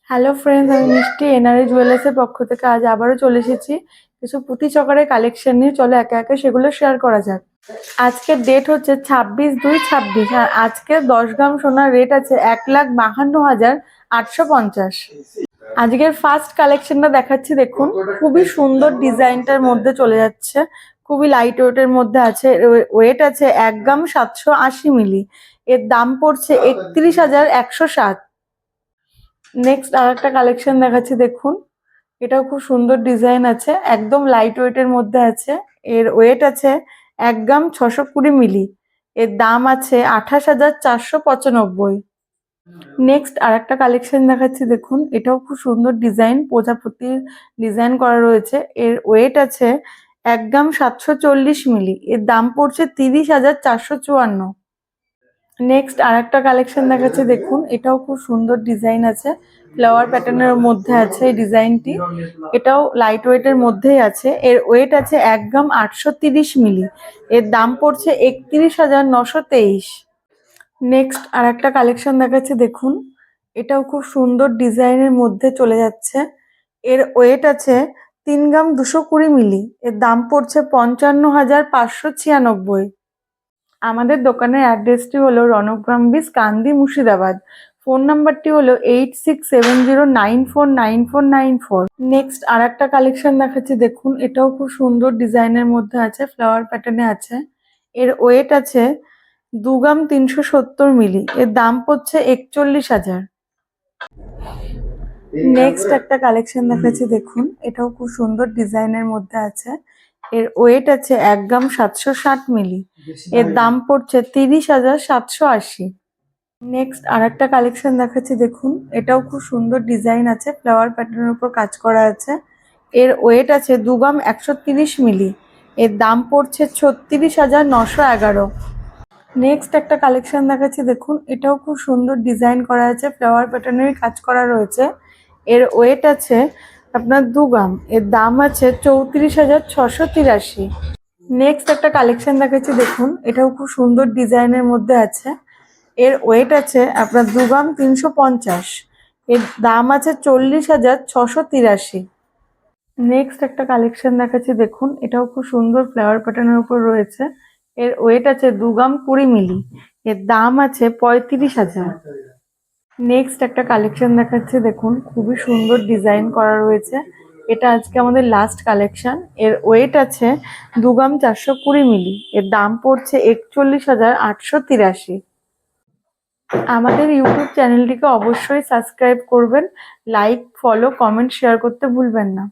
Hello friends, আমি মিষ্টি এনআরএ জুয়েলার্সের পক্ষ থেকে আজ আবারও চলে এসেছি কিছু পুঁতি চকারের কালেকশন নিয়ে। চলো একে একে সেগুলো শেয়ার করা যাক। আজকের ডেট হচ্ছে 26/2/26, আর আজকে 10 গ্রাম সোনার রেট আছে 1,52,850। আজকের ফার্স্ট কালেকশনটা দেখাচ্ছি, দেখুন খুবই সুন্দর ডিজাইনটার মধ্যে চলে যাচ্ছে, খুবই লাইট ওয়েটের মধ্যে আছে। ওয়েট আছে 1 গ্রাম 780 মিলি। এর দাম পড়ছে 31,160। নেক্সট আর একটা কালেকশন দেখাচ্ছি, দেখুন এটাও খুব সুন্দর ডিজাইন আছে, একদম লাইট ওয়েটের মধ্যে আছে। এর ওয়েট আছে 1 গ্রাম 620 মিলি। এর দাম আছে 28,495। নেক্সট আর একটা কালেকশন দেখাচ্ছি, দেখুন এটাও খুব সুন্দর ডিজাইন, প্রজাপতির ডিজাইন করা রয়েছে। এর ওয়েট আছে 1 গ্রাম 740 মিলি। এর দাম পড়ছে 30,454। নেক্সট আর একটা কালেকশন দেখাচ্ছে, দেখুন এটাও খুব সুন্দর ডিজাইন আছে, ফ্লাওয়ার প্যাটার্নের মধ্যে আছে এই ডিজাইনটি। এটাও লাইট ওয়েটের মধ্যেই আছে। এর ওয়েট আছে 1 গ্রাম 830 মিলি। এর দাম পড়ছে 31,923। নেক্সট আর একটা কালেকশন দেখাচ্ছে, দেখুন এটাও খুব সুন্দর ডিজাইনের মধ্যে চলে যাচ্ছে। এর ওয়েট আছে 3 গ্রাম 220 মিলি। এর দাম পড়ছে 55,596। আমাদের দোকানের অ্যাড্রেসটি হলো রণগ্রাম ব্রিজ, কান্দি, মুর্শিদাবাদ। ফোন নাম্বারটি হলো 8670949494। নেক্সট আর একটা কালেকশন দেখাচ্ছি, দেখুন এটাও খুব সুন্দর ডিজাইনের মধ্যে আছে, ফ্লাওয়ার প্যাটার্নে আছে। এর ওয়েট আছে 2 গ্রাম 370 মিলি। এর দাম পড়ছে 41,000। নেক্সট একটা কালেকশন দেখাচ্ছি, দেখুন এটাও খুব সুন্দর ডিজাইনের মধ্যে আছে। এর ওয়েট আছে 1 গ্রাম 760 মিলি। এর দাম পড়ছে 30,780। নেক্সট আর একটা কালেকশন দেখাচ্ছি, দেখুন এটাও খুব সুন্দর ডিজাইন আছে, ফ্লাওয়ার প্যাটার্নের উপর কাজ করা আছে। এর ওয়েট আছে 2 গ্রাম 130 মিলি। এর দাম পড়ছে 36,911। নেক্সট একটা কালেকশন দেখাচ্ছি, দেখুন এটাও খুব সুন্দর ডিজাইন করা আছে, ফ্লাওয়ার প্যাটার্নের কাজ করা রয়েছে। এর ওয়েট আছে আপনার 2 গ্রাম। এর দাম আছে 34,683। নেক্সট একটা কালেকশন দেখাচ্ছি, দেখুন এটাও খুব সুন্দর ডিজাইনের মধ্যে আছে। এর ওয়েট আছে আপনার 2 গ্রাম 350। এর দাম আছে 40,683। নেক্সট একটা কালেকশন দেখাচ্ছি, দেখুন এটাও খুব সুন্দর ফ্লাওয়ার প্যাটার্নের উপর রয়েছে। এর ওয়েট আছে 2 গ্রাম 20 মিলি। এর দাম আছে 35,000। নেক্সট একটা কালেকশন দেখাচ্ছে, দেখুন খুবই সুন্দর ডিজাইন করা রয়েছে। এটা আজকে আমাদের লাস্ট কালেকশন। এর ওয়েট আছে 2 গ্রাম 420 মিলি। এর দাম পড়ছে 41,883। আমাদের ইউটিউব চ্যানেলটিকে অবশ্যই সাবস্ক্রাইব করবেন, লাইক, ফলো, কমেন্ট, শেয়ার করতে ভুলবেন না।